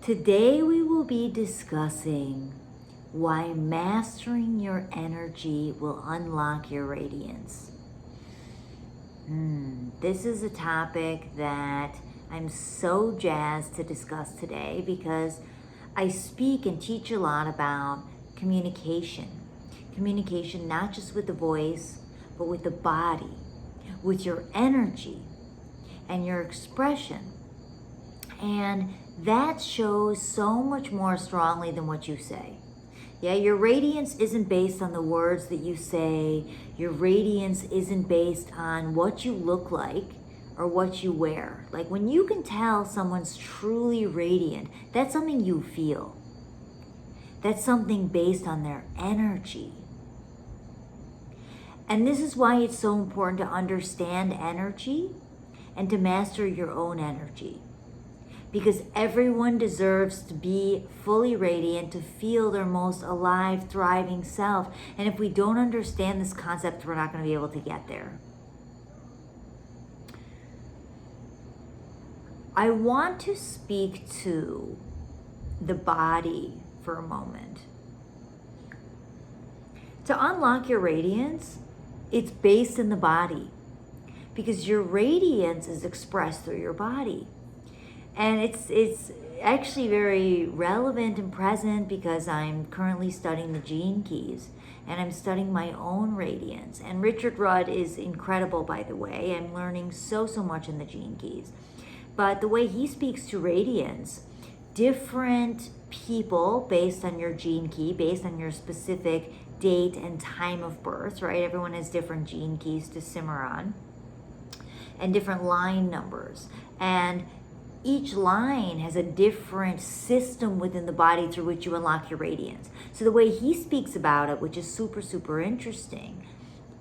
Today we will be discussing why mastering your energy will unlock your radiance. This is a topic that I'm so jazzed to discuss today because I speak and teach a lot about communication. Communication not just with the voice, but with the body, with your energy and your expression. And that shows so much more strongly than what you say. Yeah, your radiance isn't based on the words that you say. Your radiance isn't based on what you look like or what you wear. Like when you can tell someone's truly radiant, that's something you feel. That's something based on their energy. And this is why it's so important to understand energy and to master your own energy. Because everyone deserves to be fully radiant, to feel their most alive, thriving self. And if we don't understand this concept, we're not going to be able to get there. I want to speak to the body for a moment. To unlock your radiance, it's based in the body. Because your radiance is expressed through your body. And it's actually very relevant and present because I'm currently studying the gene keys and I'm studying my own radiance. And Richard Rudd is incredible, by the way. I'm learning so much in the gene keys. But the way he speaks to radiance, different people based on your gene key, based on your specific date and time of birth, right? Everyone has different gene keys to simmer on and different line numbers. And each line has a different system within the body through which you unlock your radiance. So the way he speaks about it, which is super interesting,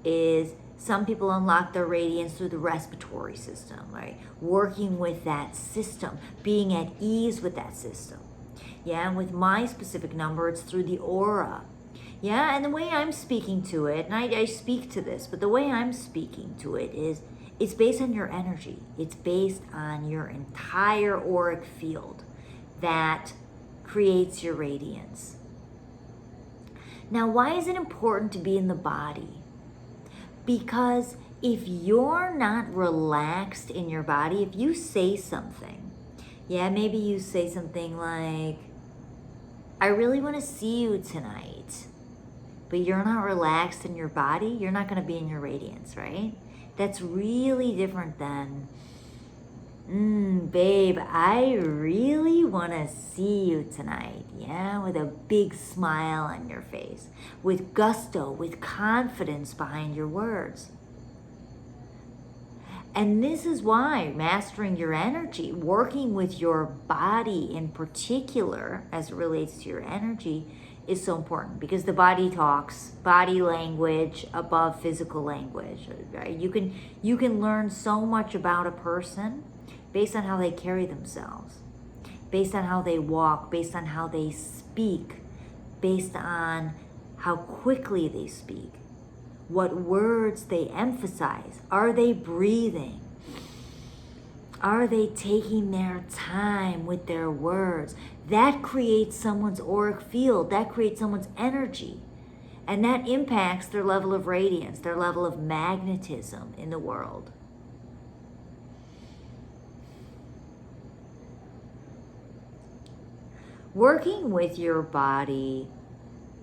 is some people unlock their radiance through the respiratory system, right? Working with that system, being at ease with that system. Yeah, and with my specific number, it's through the aura. Yeah, and the way I'm speaking to it, and I speak to this, but the way I'm speaking to it is, it's based on your energy. It's based on your entire auric field that creates your radiance. Now, why is it important to be in the body? Because if you're not relaxed in your body, if you say something, yeah, maybe you say something like, I really want to see you tonight, but you're not relaxed in your body, you're not going to be in your radiance, right? That's really different than, babe, I really want to see you tonight. Yeah, with a big smile on your face, with gusto, with confidence behind your words. And this is why mastering your energy, working with your body in particular as it relates to your energy, is so important, because the body talks, body language above physical language, right? You can learn so much about a person based on how they carry themselves, based on how they walk, based on how they speak, based on how quickly they speak, what words they emphasize. Are they breathing? Are they taking their time with their words? That creates someone's auric field. That creates someone's energy. And that impacts their level of radiance, their level of magnetism in the world. Working with your body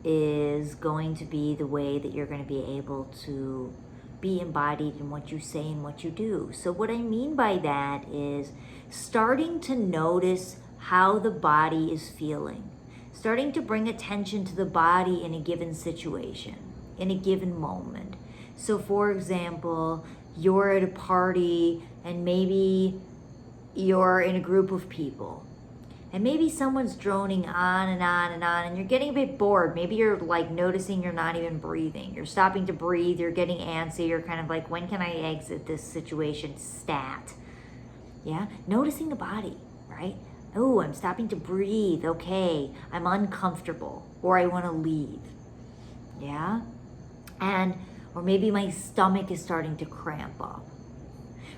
is going to be the way that you're going to be able to be embodied in what you say and what you do. So what I mean by that is starting to notice how the body is feeling, starting to bring attention to the body in a given situation, in a given moment. So for example, you're at a party and maybe you're in a group of people. And maybe someone's droning on and on and on, and you're getting a bit bored. Maybe you're like noticing you're not even breathing. You're stopping to breathe. You're getting antsy. You're kind of like, when can I exit this situation? Stat. Yeah? Noticing the body, right? Oh, I'm stopping to breathe. Okay. I'm uncomfortable, or I want to leave. Yeah? Or maybe my stomach is starting to cramp up.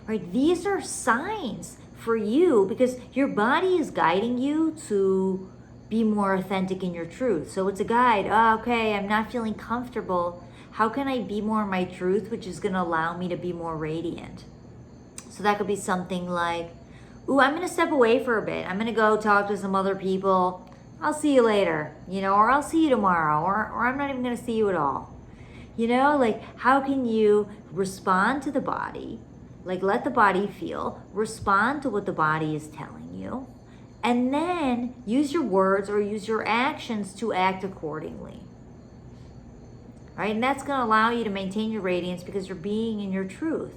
Right? These are signs for you, because your body is guiding you to be more authentic in your truth. So it's a guide. Oh, okay, I'm not feeling comfortable. How can I be more in my truth, which is going to allow me to be more radiant? So that could be something like, ooh, I'm going to step away for a bit. I'm going to go talk to some other people. I'll see you later, or I'll see you tomorrow, or I'm not even going to see you at all. Like, how can you respond to the body? Like, let the body feel, respond to what the body is telling you, and then use your words or use your actions to act accordingly. Right? And that's going to allow you to maintain your radiance because you're being in your truth.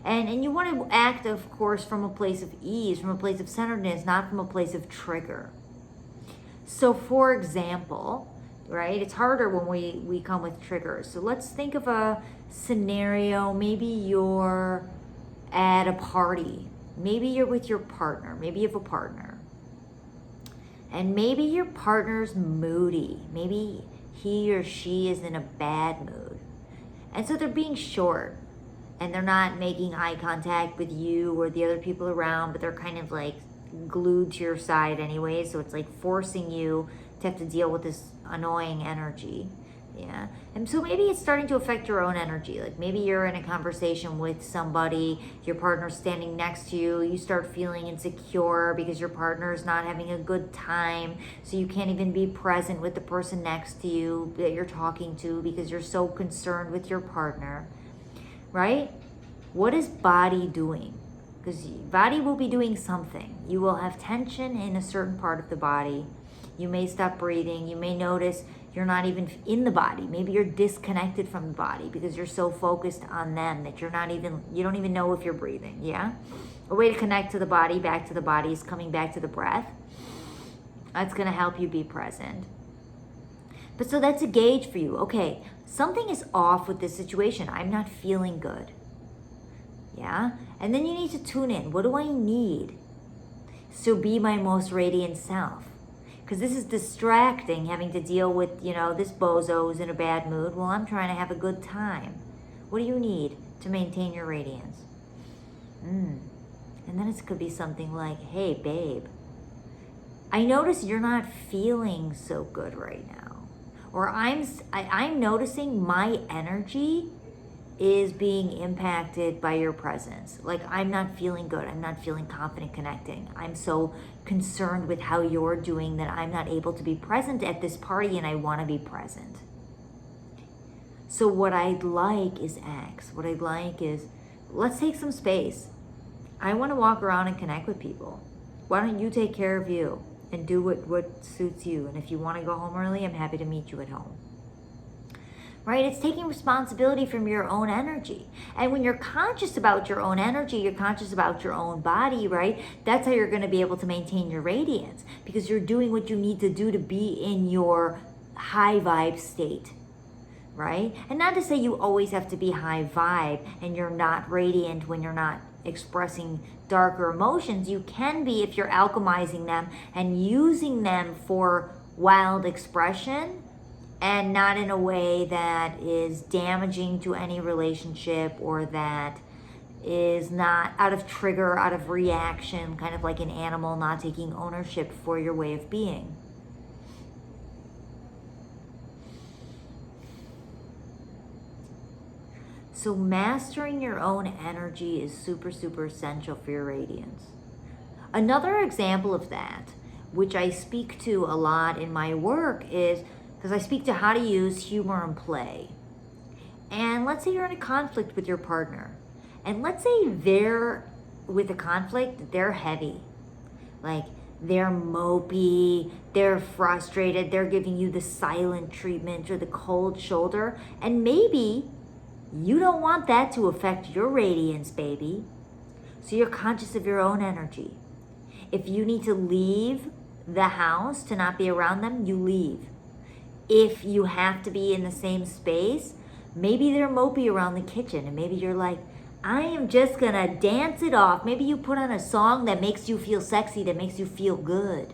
And you want to act, of course, from a place of ease, from a place of centeredness, not from a place of trigger. So, for example, right, it's harder when we come with triggers. So let's think of a scenario. Maybe you're at a party. Maybe you're with your partner. Maybe you have a partner. And maybe your partner's moody. Maybe he or she is in a bad mood. And so they're being short. And they're not making eye contact with you or the other people around, but they're kind of like glued to your side anyway. So it's like forcing you to have to deal with this annoying energy. Yeah. And so maybe it's starting to affect your own energy. Like maybe you're in a conversation with somebody, your partner's standing next to you, you start feeling insecure because your partner is not having a good time. So you can't even be present with the person next to you that you're talking to because you're so concerned with your partner. Right? What is body doing? Because body will be doing something. You will have tension in a certain part of the body. You may stop breathing. You may notice you're not even in the body. Maybe you're disconnected from the body because you're so focused on them that you don't even know if you're breathing. Yeah? A way to connect to the body, back to the body, is coming back to the breath. That's going to help you be present. But so that's a gauge for you. Okay, something is off with this situation. I'm not feeling good. Yeah? And then you need to tune in. What do I need to be my most radiant self? Because this is distracting, having to deal with, this bozo who's in a bad mood. Well, I'm trying to have a good time. What do you need to maintain your radiance? And then it could be something like, hey, babe, I notice you're not feeling so good right now. Or I'm noticing my energy is being impacted by your presence. Like I'm not feeling good. I'm not feeling confident connecting. I'm so concerned with how you're doing that I'm not able to be present at this party and I want to be present. So what I'd like is X. What I'd like is, let's take some space. I want to walk around and connect with people. Why don't you take care of you and do what suits you? And if you want to go home early, I'm happy to meet you at home. Right? It's taking responsibility from your own energy. And when you're conscious about your own energy, you're conscious about your own body, right? That's how you're going to be able to maintain your radiance, because you're doing what you need to do to be in your high vibe state, right? And not to say you always have to be high vibe and you're not radiant when you're not expressing darker emotions. You can be if you're alchemizing them and using them for wild expression, and not in a way that is damaging to any relationship or that is not out of trigger, out of reaction, kind of like an animal not taking ownership for your way of being. So mastering your own energy is super, super essential for your radiance. Another example of that, which I speak to a lot in my work, is because I speak to how to use humor and play. And let's say you're in a conflict with your partner. And let's say they're, with a conflict, they're heavy. Like, they're mopey, they're frustrated, they're giving you the silent treatment or the cold shoulder. And maybe you don't want that to affect your radiance, baby. So you're conscious of your own energy. If you need to leave the house to not be around them, you leave. If you have to be in the same space, maybe they're mopey around the kitchen and maybe you're like, I am just gonna dance it off. Maybe you put on a song that makes you feel sexy, that makes you feel good.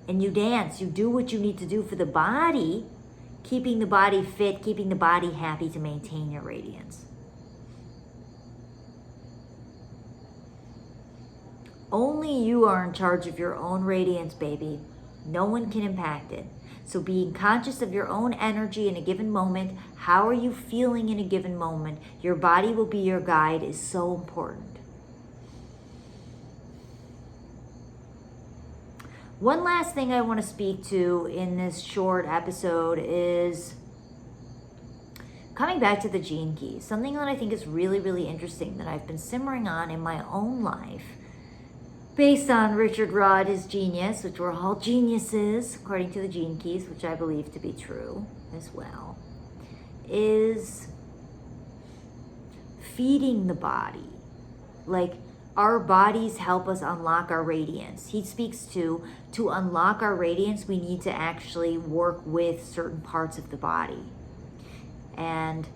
And you dance, you do what you need to do for the body, keeping the body fit, keeping the body happy to maintain your radiance. Only you are in charge of your own radiance, baby. No one can impact it. So being conscious of your own energy in a given moment, how are you feeling in a given moment? Your body will be your guide is so important. One last thing I want to speak to in this short episode is coming back to the gene keys. Something that I think is really, really interesting that I've been simmering on in my own life, based on Richard Rudd, his genius, which we're all geniuses, according to the gene keys, which I believe to be true as well, is feeding the body. Like, our bodies help us unlock our radiance. He speaks to unlock our radiance, we need to actually work with certain parts of the body. And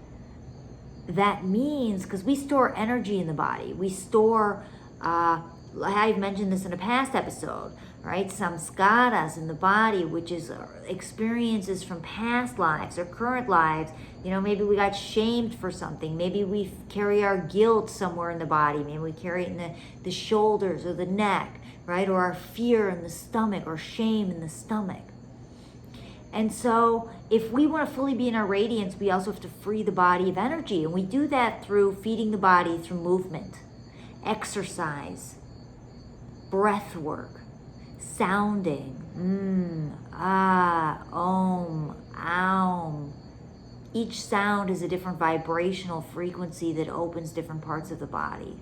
that means, because we store energy in the body, we store, I've mentioned this in a past episode, right? Samskaras in the body, which is experiences from past lives or current lives. You know, maybe we got shamed for something. Maybe we carry our guilt somewhere in the body. Maybe we carry it in the shoulders or the neck, right? Or our fear in the stomach, or shame in the stomach. And so if we want to fully be in our radiance, we also have to free the body of energy. And we do that through feeding the body through movement, exercise, breath work, sounding, om, aum. Each sound is a different vibrational frequency that opens different parts of the body.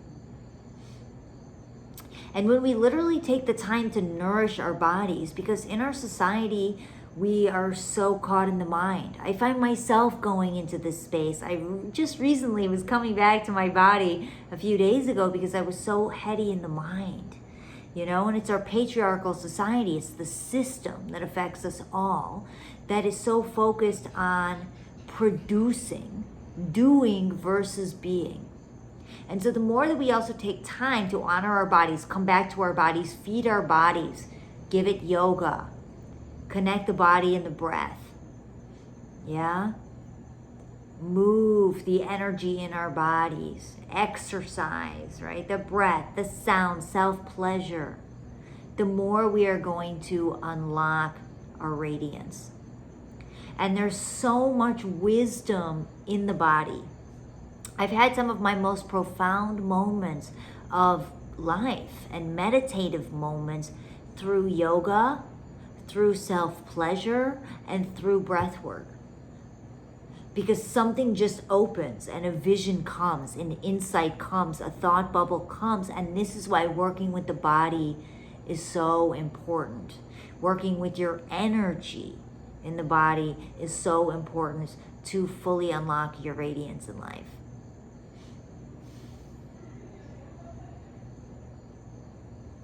And when we literally take the time to nourish our bodies, because in our society, we are so caught in the mind. I find myself going into this space. I just recently was coming back to my body a few days ago because I was so heady in the mind. You know, and it's our patriarchal society. It's the system that affects us all that is so focused on producing, doing versus being. And so the more that we also take time to honor our bodies, come back to our bodies, feed our bodies, give it yoga, connect the body and the breath. Yeah? Move the energy in our bodies, exercise, right? The breath, the sound, self-pleasure. The more we are going to unlock our radiance. And there's so much wisdom in the body. I've had some of my most profound moments of life and meditative moments through yoga, through self-pleasure, and through breath work. Because something just opens and a vision comes, an insight comes, a thought bubble comes. And this is why working with the body is so important. Working with your energy in the body is so important to fully unlock your radiance in life.